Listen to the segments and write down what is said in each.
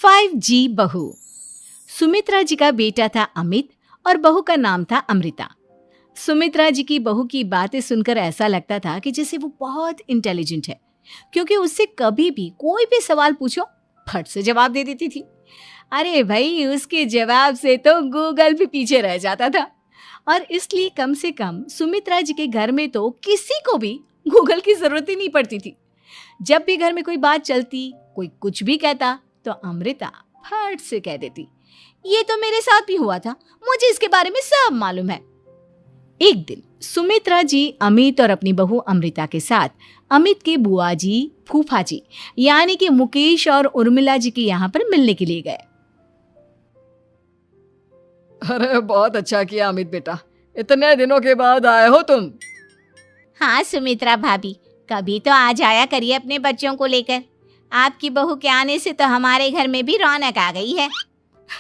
5G बहू। सुमित्रा जी का बेटा था अमित और बहू का नाम था अमृता। सुमित्रा जी की बहू की बातें सुनकर ऐसा लगता था कि जैसे वो बहुत इंटेलिजेंट है, क्योंकि उससे कभी भी कोई भी सवाल पूछो फट से जवाब दे देती थी। अरे भाई, उसके जवाब से तो गूगल भी पीछे रह जाता था। और इसलिए कम से कम सुमित्रा जी के घर में तो किसी को भी गूगल की जरूरत ही नहीं पड़ती थी। जब भी घर में कोई बात चलती, कोई कुछ भी कहता, तो अमृता फट से कह देती, ये तो मेरे साथ भी हुआ था, मुझे इसके बारे में सब मालूम है। एक दिन सुमित्रा जी अमित और अपनी बहू अमृता के साथ अमित के बुआ जी, फूफा जी यानी कि मुकेश और उर्मिला जी के यहाँ पर मिलने के लिए गए। अरे बहुत अच्छा किया अमित बेटा, इतने दिनों के बाद आए हो तुम। हाँ सुमित्रा भाभी, कभी तो आ जाया करिए अपने बच्चों को लेकर। आपकी बहू के आने से तो हमारे घर में भी रौनक आ गई है।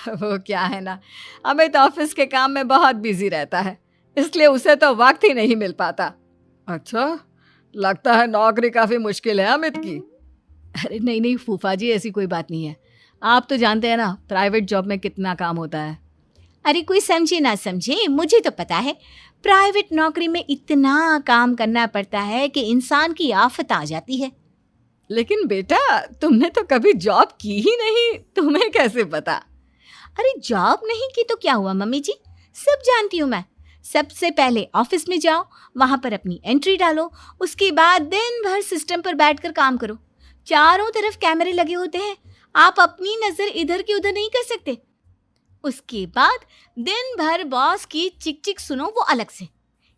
वो क्या है ना, अमित ऑफिस के काम में बहुत बिजी रहता है, इसलिए उसे तो वक्त ही नहीं मिल पाता। अच्छा, लगता है नौकरी काफी मुश्किल है अमित की। अरे नहीं नहीं फूफा जी, ऐसी कोई बात नहीं है। आप तो जानते हैं ना प्राइवेट जॉब में कितना काम होता है। अरे कोई समझे ना समझे, मुझे तो पता है प्राइवेट नौकरी में इतना काम करना पड़ता है कि इंसान की आफत आ जाती है। लेकिन बेटा, तुमने तो कभी जॉब की ही नहीं, तुम्हें कैसे पता? अरे जॉब नहीं की तो क्या हुआ मम्मी जी, सब जानती हूँ मैं। सबसे पहले ऑफिस में जाओ, वहां पर अपनी एंट्री डालो, उसके बाद दिन भर सिस्टम पर बैठकर काम करो। चारों तरफ कैमरे लगे होते हैं, आप अपनी नजर इधर की उधर नहीं कर सकते। उसके बाद दिन भर बॉस की चिक चिक सुनो, वो अलग से।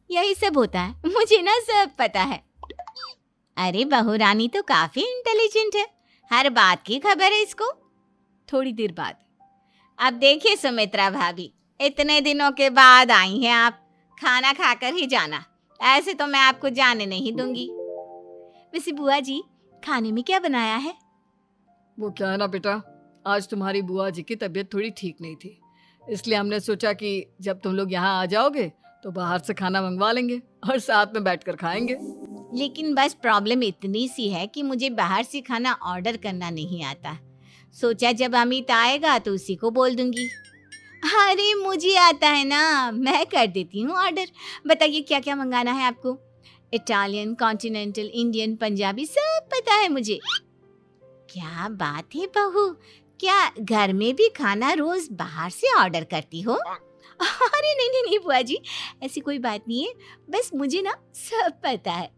यही सब होता है, मुझे ना सब पता है। अरे बहू रानी तो काफी इंटेलिजेंट है, हर बात की खबर है इसको। थोड़ी देर बाद, अब देखिए सुमित्रा भाभी, इतने दिनों के बाद आई हैं आप, खाना खाकर ही जाना, ऐसे तो मैं आपको जाने नहीं दूंगी। वैसे बुआ जी, खाने में क्या बनाया है? वो क्या है ना बेटा, आज तुम्हारी बुआ जी की तबीयत थोड़ी ठीक नहीं थी, इसलिए हमने सोचा कि जब तुम लोग यहाँ आ जाओगे तो बाहर से खाना मंगवा लेंगे और साथ में बैठकर खाएंगे। लेकिन बस प्रॉब्लम इतनी सी है कि मुझे बाहर से खाना ऑर्डर करना नहीं आता। सोचा जब अमित आएगा तो उसी को बोल दूंगी। अरे मुझे आता है ना, मैं कर देती हूँ ऑर्डर। बताइए क्या क्या मंगाना है आपको? इटालियन, कॉन्टिनेंटल, इंडियन, पंजाबी, सब पता है मुझे। क्या बात है बहू, क्या घर में भी खाना रोज बाहर से ऑर्डर करती हो? अरे नहीं नहीं नहीं बुआ जी, ऐसी कोई बात नहीं है, बस मुझे ना सब पता है।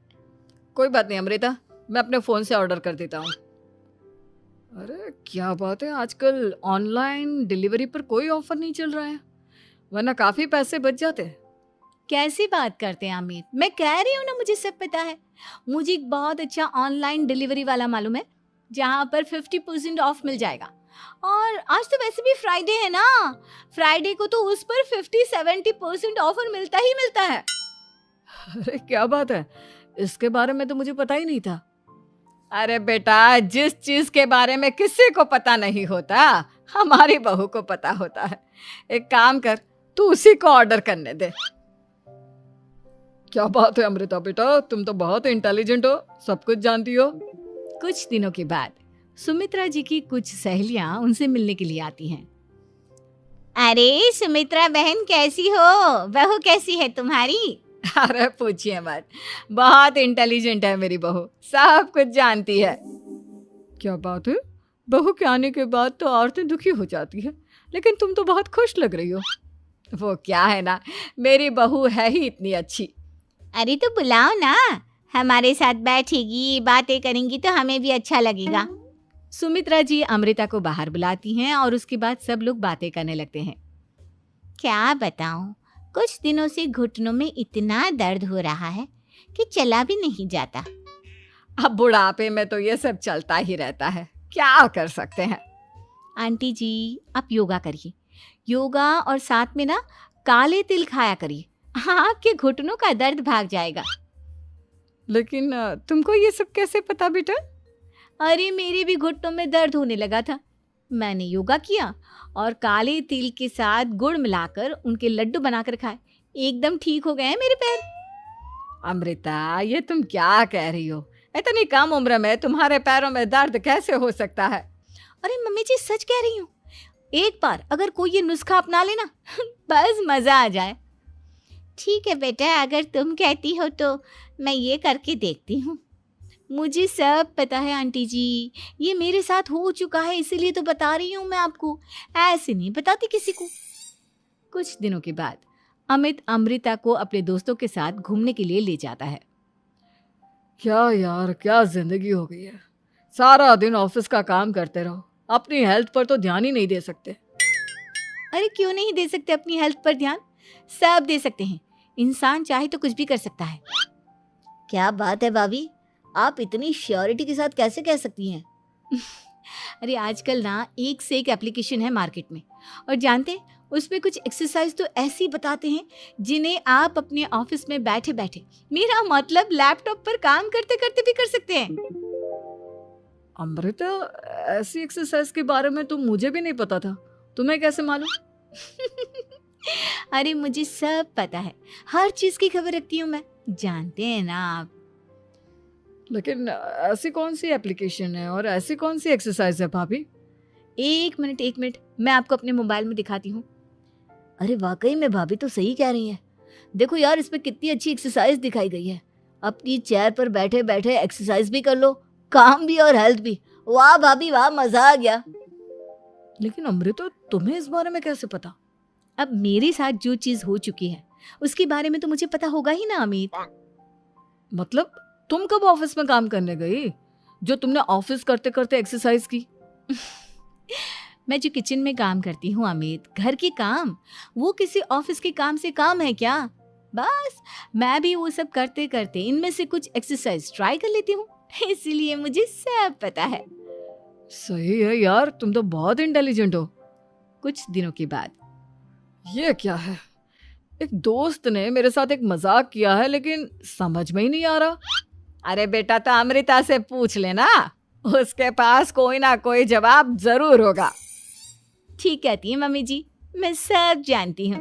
कोई बात नहीं अमृता, मैं अपने फोन से ऑर्डर कर देता हूँ। अरे क्या बात है, आजकल ऑनलाइन डिलीवरी पर कोई ऑफर नहीं चल रहा है, वरना काफी पैसे बच जाते हैं। कैसी बात करते हैं अमित, मैं कह रही हूँ ना मुझे सब पता है। मुझे एक बहुत अच्छा ऑनलाइन डिलीवरी वाला मालूम है, जहाँ पर 50% ऑफ मिल जाएगा। और आज तो वैसे भी फ्राइडे है ना, फ्राइडे को तो उस पर 50-70% ऑफर मिलता ही मिलता है। अरे क्या बात है, इसके बारे में तो मुझे पता ही नहीं था। अरे बेटा, जिस चीज के बारे में किसी को पता नहीं होता, हमारी बहू को पता होता है। एक काम कर, तू उसी को ऑर्डर करने दे। क्या बात है अमृता बेटा, तुम तो बहुत इंटेलिजेंट हो, सब कुछ जानती हो। कुछ दिनों के बाद सुमित्रा जी की कुछ सहेलियां उनसे मिलने के लिए आती हैं। अरे सुमित्रा बहन कैसी हो, बहू कैसी है तुम्हारी? अरे पूछिए मत, बहुत इंटेलिजेंट है मेरी बहू, सब कुछ जानती है। क्या बात है, बहू के आने के बाद तो औरतें दुखी हो जाती है, लेकिन तुम तो बहुत खुश लग रही हो। वो क्या है ना, मेरी बहू है ही इतनी अच्छी। अरे तो बुलाओ ना, हमारे साथ बैठेगी, बातें करेंगी तो हमें भी अच्छा लगेगा। सुमित्रा जी अमृता को बाहर बुलाती हैं और उसके बाद सब लोग बातें करने लगते हैं। क्या बताऊं, कुछ दिनों से घुटनों में इतना दर्द हो रहा है कि चला भी नहीं जाता। अब बुढ़ापे में तो ये सब चलता ही रहता है, क्या कर सकते हैं। आंटी जी, आप योगा करिए, योगा और साथ में ना काले तिल खाया करिए, आपके घुटनों का दर्द भाग जाएगा। लेकिन तुमको ये सब कैसे पता बेटा? अरे मेरे भी घुटनों में दर्द होने लगा था, मैंने योगा किया और काले तिल के साथ गुड़ मिलाकर उनके लड्डू बनाकर खाए, एकदम ठीक हो गए हैं मेरे पैर। अमृता, ये तुम क्या कह रही हो? इतनी कम उम्र में तुम्हारे पैरों में दर्द कैसे हो सकता है? अरे मम्मी जी सच कह रही हूँ, एक बार अगर कोई ये नुस्खा अपना लेना बस मजा आ जाए। ठीक है बेटा, अगर तुम कहती हो तो मैं ये करके देखती हूँ। मुझे सब पता है आंटी जी, ये मेरे साथ हो चुका है, इसीलिए तो बता रही हूँ मैं आपको, ऐसे नहीं बताती किसी को। कुछ दिनों के बाद अमित अमृता को अपने दोस्तों के साथ घूमने के लिए ले जाता है। क्या यार, क्या जिंदगी हो गई है। सारा दिन ऑफिस का काम करते रहो, अपनी हेल्थ पर तो ध्यान ही नहीं दे सकते। अरे क्यों नहीं दे सकते अपनी हेल्थ पर ध्यान, सब दे सकते हैं। इंसान चाहे तो कुछ भी कर सकता है। क्या बात है भाभी, आप इतनी श्योरिटी के साथ कैसे कह सकती हैं? अरे आजकल ना एक से एक एप्लीकेशन है मार्केट में, और जानते हैं उसमें कुछ एक्सरसाइज तो ऐसी बताते हैं जिन्हें आप अपने ऑफिस में बैठे बैठे, मेरा मतलब लैपटॉप पर काम करते करते भी कर सकते हैं। अमृता, ऐसी एक्सरसाइज के बारे में तो मुझे भी नहीं पता था, तुम्हें कैसे मालूम? अरे मुझे सब पता है, हर चीज की खबर रखती हूँ मैं, जानते हैं ना आप। लेकिन ऐसी कौन सी एप्लीकेशन है और ऐसी कौन सी एक्सरसाइज है भाभी? एक मिनट, मैं आपको अपने मोबाइल में दिखाती हूँ। अरे वाकई में भाभी तो सही कह रही हैं। देखो यार, इसमें कितनी अच्छी एक्सरसाइज दिखाई गई है। अपनी चेयर पर बैठे बैठे एक्सरसाइज भी कर लो, काम भी और हेल्थ भी। वाह भाभी वाह, मजा आ गया। लेकिन अमृता, तुम्हें इस बारे में कैसे पता? अब मेरे साथ जो चीज हो चुकी है उसके बारे में तो मुझे पता होगा ही ना अमित। मतलब तुम कब ऑफिस में काम करने गई जो तुमने ऑफिस करते करते एक्सरसाइज की? मैं जो किचन में काम करती हूँ अमित, घर के काम, वो किसी ऑफिस के काम से काम है क्या? बस मैं भी वो सब करते करते इनमें से कुछ एक्सरसाइज ट्राई कर लेती हूँ, इसीलिए मुझे सब पता है। सही है यार, तुम तो बहुत इंटेलिजेंट हो। कुछ दिनों के बाद ये क्या है, एक दोस्त ने मेरे साथ एक मजाक किया है लेकिन समझ में ही नहीं आ रहा। अरे बेटा, तो अमृता से पूछ लेना, उसके पास कोई ना कोई जवाब जरूर होगा। ठीक कहती है मम्मी जी, मैं सब जानती हूँ।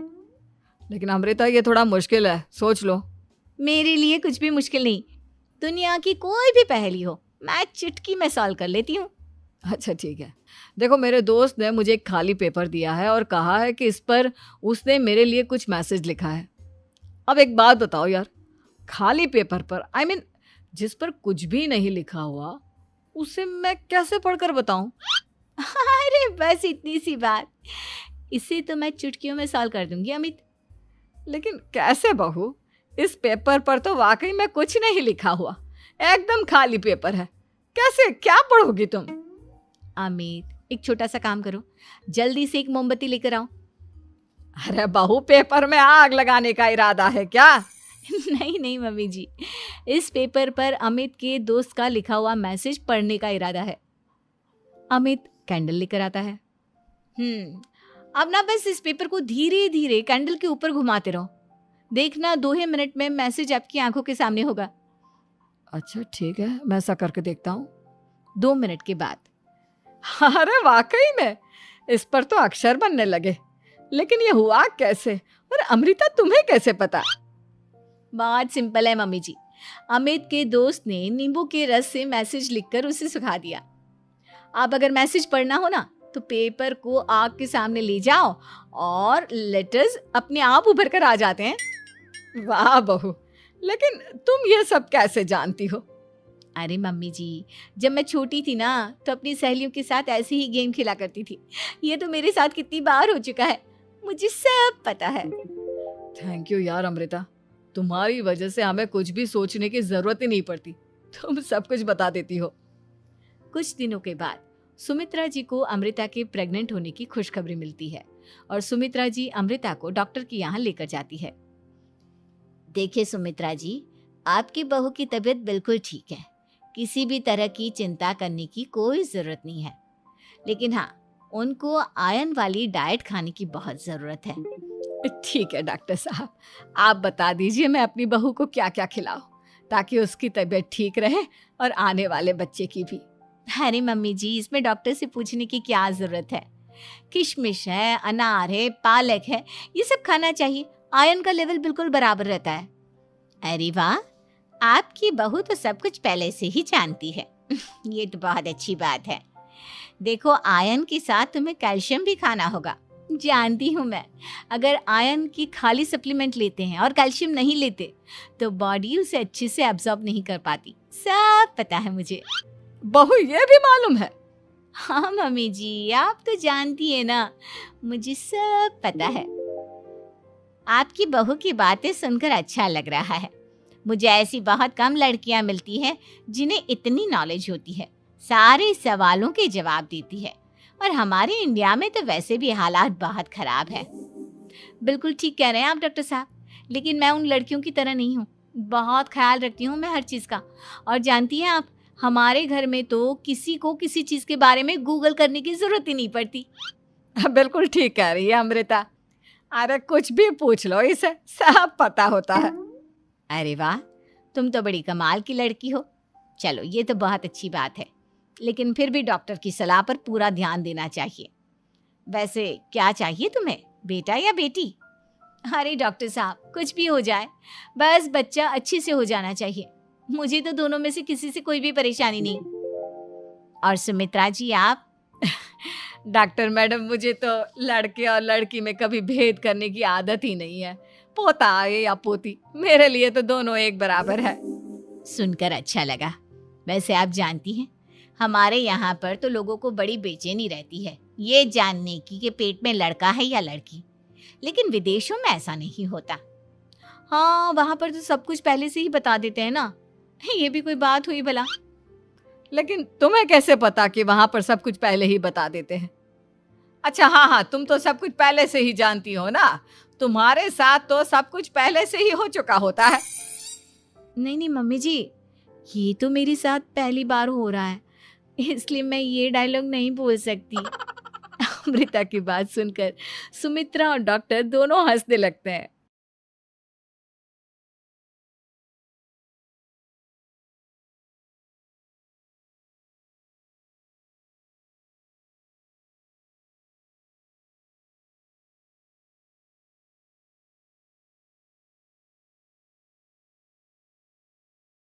लेकिन अमृता, ये थोड़ा मुश्किल है, सोच लो। मेरे लिए कुछ भी मुश्किल नहीं, दुनिया की कोई भी पहेली हो मैं चुटकी में सॉल्व कर लेती हूँ। अच्छा ठीक है, देखो मेरे दोस्त ने मुझे एक खाली पेपर दिया है और कहा है कि इस पर उसने मेरे लिए कुछ मैसेज लिखा है। अब एक बात बताओ यार, खाली पेपर पर, I mean, जिस पर कुछ भी नहीं लिखा हुआ, उसे मैं कैसे पढ़कर बताऊं? अरे बस इतनी सी बात, इसे तो मैं चुटकियों में सॉल्व कर दूंगी अमित। लेकिन कैसे बहू, इस पेपर पर तो वाकई में कुछ नहीं लिखा हुआ, एकदम खाली पेपर है, कैसे, क्या पढ़ोगी तुम? अमित, एक छोटा सा काम करो, जल्दी से एक मोमबत्ती लेकर आओ। अरे बहू, पेपर में आग लगाने का इरादा है क्या? नहीं मम्मी जी, इस पेपर पर अमित के दोस्त का लिखा हुआ मैसेज पढ़ने का इरादा है। अमित कैंडल लेकर आता है। अब ना बस इस पेपर को धीरे धीरे कैंडल के ऊपर घुमाते रहो, देखना 2 ही मिनट में मैसेज आपकी आंखों के सामने होगा। अच्छा ठीक है, मैं ऐसा करके देखता हूँ। 2 मिनट के बाद, अरे वाकई में इस पर तो अक्षर बनने लगे, लेकिन ये हुआ कैसे? और अमृता, तुम्हें कैसे पता? बहुत सिंपल है मम्मी जी, अमित के दोस्त ने नींबू के रस से मैसेज लिखकर उसे सुखा दिया। आप अगर मैसेज पढ़ना हो ना तो पेपर को आग के सामने ले जाओ और लेटर्स अपने आप उभर कर आ जाते हैं। वाह बहू, लेकिन तुम ये सब कैसे जानती हो? अरे मम्मी जी, जब मैं छोटी थी ना तो अपनी सहेलियों के साथ ऐसे ही गेम खेला करती थी। ये तो मेरे साथ कितनी बार हो चुका है, मुझे सब पता है। थैंक यू यार अमृता, तुम्हारी वजह से हमें कुछ भी सोचने की जरूरत ही नहीं पड़ती, तुम सब कुछ बता देती हो। कुछ दिनों के बाद सुमित्रा जी को अमृता के प्रेग्नेंट होने की खुशखबरी मिलती है और सुमित्रा जी अमृता को डॉक्टर के यहाँ लेकर जाती है। देखिए सुमित्रा जी, आपकी बहू की तबीयत बिल्कुल ठीक है, किसी भी तरह की चिंता करने की कोई ज़रूरत नहीं है। लेकिन हाँ, उनको आयरन वाली डाइट खाने की बहुत ज़रूरत है। ठीक है डॉक्टर साहब, आप बता दीजिए मैं अपनी बहू को क्या क्या खिलाऊं ताकि उसकी तबीयत ठीक रहे और आने वाले बच्चे की भी। अरे मम्मी जी, इसमें डॉक्टर से पूछने की क्या ज़रूरत है? किशमिश है, अनार है, पालक है, ये सब खाना चाहिए, आयरन का लेवल बिल्कुल बराबर रहता है। अरे वाह, आपकी बहू तो सब कुछ पहले से ही जानती है। ये तो बहुत अच्छी बात है। देखो, आयरन के साथ तुम्हें कैल्शियम भी खाना होगा। जानती हूँ मैं, अगर आयरन की खाली सप्लीमेंट लेते हैं और कैल्शियम नहीं लेते तो बॉडी उसे अच्छे से एब्जॉर्ब नहीं कर पाती। सब पता है मुझे। बहू ये भी मालूम है? हाँ मम्मी जी, आप तो जानती है ना, मुझे सब पता है। आपकी बहू की बातें सुनकर अच्छा लग रहा है। मुझे ऐसी बहुत कम लड़कियां मिलती हैं जिन्हें इतनी नॉलेज होती है, सारे सवालों के जवाब देती है। और हमारे इंडिया में तो वैसे भी हालात बहुत खराब है। बिल्कुल ठीक कह रहे हैं आप डॉक्टर साहब, लेकिन मैं उन लड़कियों की तरह नहीं हूँ। बहुत ख्याल रखती हूँ मैं हर चीज़ का। और जानती हैं आप, हमारे घर में तो किसी को किसी चीज़ के बारे में गूगल करने की ज़रूरत ही नहीं पड़ती। बिल्कुल ठीक कह रही है अमृता। अरे कुछ भी पूछ लो, इसे सब पता होता है। अरे वाह, तुम तो बड़ी कमाल की लड़की हो। चलो, ये तो बहुत अच्छी बात है, लेकिन फिर भी डॉक्टर की सलाह पर पूरा ध्यान देना चाहिए। वैसे क्या चाहिए तुम्हें, बेटा या बेटी? अरे डॉक्टर साहब, कुछ भी हो जाए, बस बच्चा अच्छे से हो जाना चाहिए। मुझे तो दोनों में से किसी से कोई भी परेशानी नहीं। और सुमित्रा जी, आप? डॉक्टर मैडम, मुझे तो लड़के और लड़की में कभी भेद करने की आदत ही नहीं है। पोता आए या पोती, मेरे लिए तो दोनों एक बराबर है। सुनकर अच्छा लगा। वैसे आप जानती हैं, हमारे यहाँ पर तो लोगों को बड़ी बेचैनी रहती है ये जानने की कि पेट में लड़का है या लड़की, लेकिन विदेशों में ऐसा नहीं होता। हाँ, वहाँ पर तो सब कुछ पहले से ही बता देते हैं ना। ये भी कोई बात हुई भला? लेकिन तुम्हें कैसे पता कि वहां पर सब कुछ पहले ही बता देते हैं? अच्छा हाँ, तुम तो सब कुछ पहले से ही जानती हो ना। तुम्हारे साथ तो सब कुछ पहले से ही हो चुका होता है। नहीं मम्मी जी, ये तो मेरे साथ पहली बार हो रहा है, इसलिए मैं ये डायलॉग नहीं बोल सकती। अमृता की बात सुनकर सुमित्रा और डॉक्टर दोनों हंसने लगते हैं।